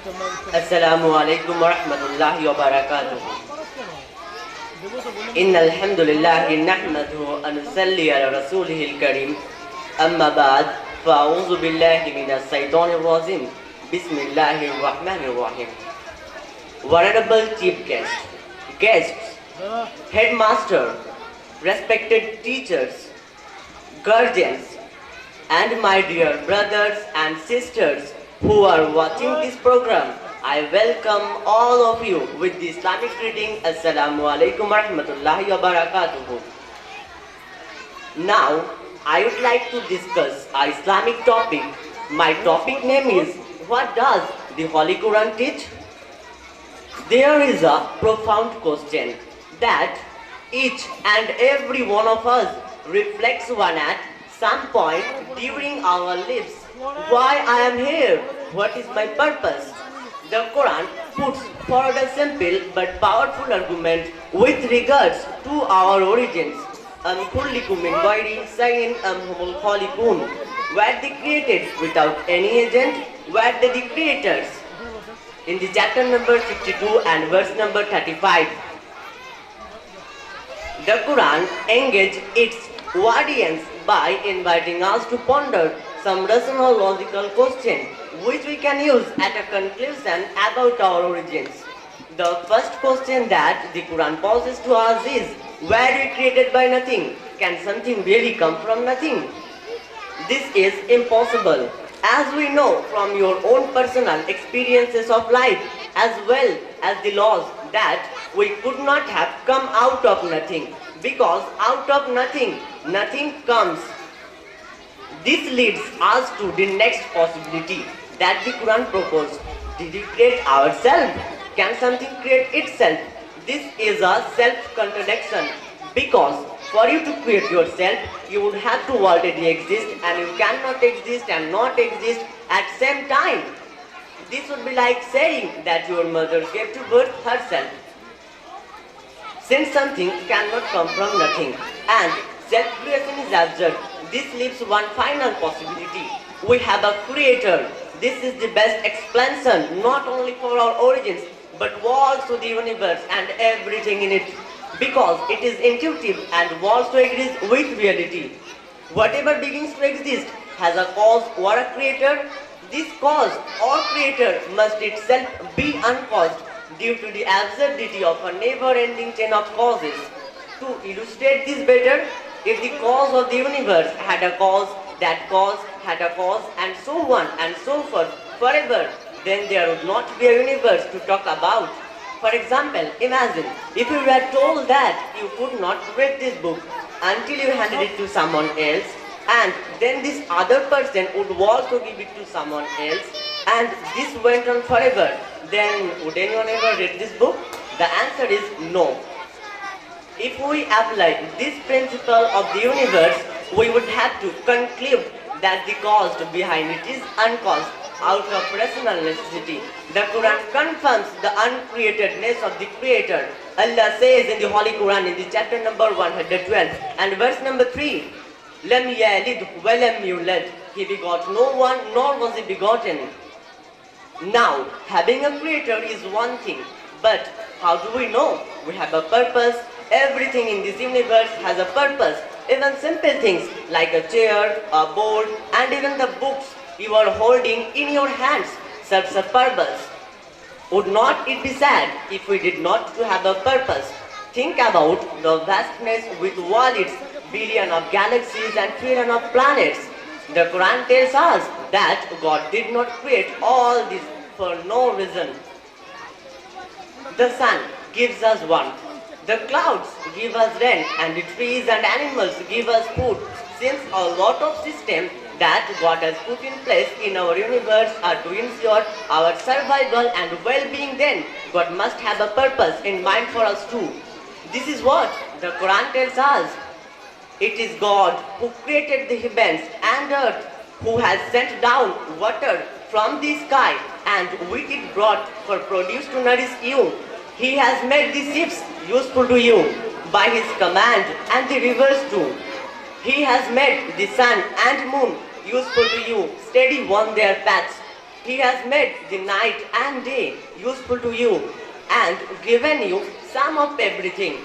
Assalamu alaikum wa rahmatullahi wa barakatuh. Innal hamdulillah nahmaduhu wa nusalli ala rasulihil karim. Amma ba'd, fa'udhu billahi minas shaitanir rajim. Bismillahir rahmanir rahim. Venerable chief guests, headmaster, respected teachers, guardians, and my dear brothers and sisters who are watching this program, I welcome all of you with the Islamic greeting. Assalamu alaikum wa rahmatullahi wa barakatuh. Now, I would like to discuss a Islamic topic. My topic name is, what does the Holy Quran teach? There is a profound question that each and every one of us reflects on at some point during our lives. Why I am here? What is my purpose? The Quran puts forward a simple but powerful argument with regards to our origins. Kullikum min ghairi shay'in humul khaliqun. Were they created without any agent? Were they the creators? In the chapter number 52 and verse number 35, the Quran engages its audience by inviting us to ponder some rational logical question which we can use at a conclusion about our origins. The first question that the Quran poses to us is, were we created by nothing? Can something really come from nothing? This is impossible, as we know from your own personal experiences of life as well as the laws that we could not have come out of nothing, because out of nothing, nothing comes. This leads us to the next possibility that the Quran proposed. Did we create ourselves? Can something create itself? This is a self-contradiction, because for you to create yourself, you would have to already exist, and you cannot exist and not exist at the same time. This would be like saying that your mother gave to birth herself. Since something cannot come from nothing and self-creation is absurd, this leaves one final possibility. We have a creator. This is the best explanation not only for our origins but also the universe and everything in it, because it is intuitive and also agrees with reality. Whatever begins to exist has a cause or a creator. This cause or creator must itself be uncaused due to the absurdity of a never-ending chain of causes. To illustrate this better, if the cause of the universe had a cause, that cause had a cause, and so on and so forth forever, then there would not be a universe to talk about. For example, imagine if you were told that you could not read this book until you handed it to someone else, and then this other person would also give it to someone else, and this went on forever, then would anyone ever read this book? The answer is no. If we apply this principle of the universe, we would have to conclude that the cause behind it is uncaused out of rational necessity. The Quran confirms the uncreatedness of the Creator. Allah says in the Holy Quran in the chapter number 112 and verse number 3, Lam yalid wa lam yulad. He begot no one, nor was he begotten. Now, having a creator is one thing, but how do we know? We have a purpose. Everything in this universe has a purpose. Even simple things like a chair, a board, and even the books you are holding in your hands serves a purpose. Would not it be sad if we did not to have a purpose? Think about the vastness with all its billion of galaxies and trillion of planets. The Quran tells us that God did not create all this for no reason. The sun gives us warmth. The clouds give us rain, and the trees and animals give us food. Since a lot of systems that God has put in place in our universe are to ensure our survival and well-being, then God must have a purpose in mind for us too. This is what the Quran tells us. It is God who created the heavens and earth, who has sent down water from the sky and with it brought for produce to nourish you. He has made the ships useful to you by his command, and the rivers too. He has made the sun and moon useful to you, steady on their paths. He has made the night and day useful to you and given you some of everything.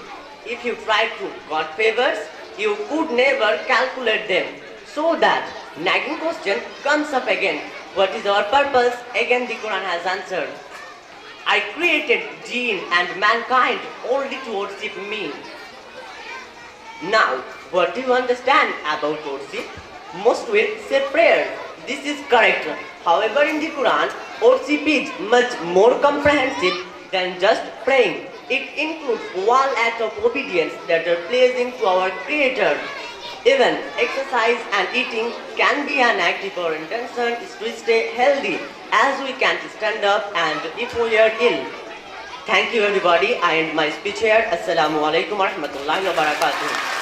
If you try to got favors, you could never calculate them. So that nagging question comes up again. What is our purpose? Again the Quran has answered. I created jinn and mankind only to worship me. Now, what do you understand about worship? Most will say prayer. This is correct. However, in the Quran, worship is much more comprehensive than just praying. It includes all acts of obedience that are pleasing to our Creator. Even exercise and eating can be an act if our intention is to stay healthy, as we can't stand up and if we are ill. Thank you everybody. I end my speech here. Assalamu alaikum wa rahmatullahi wa barakatuh.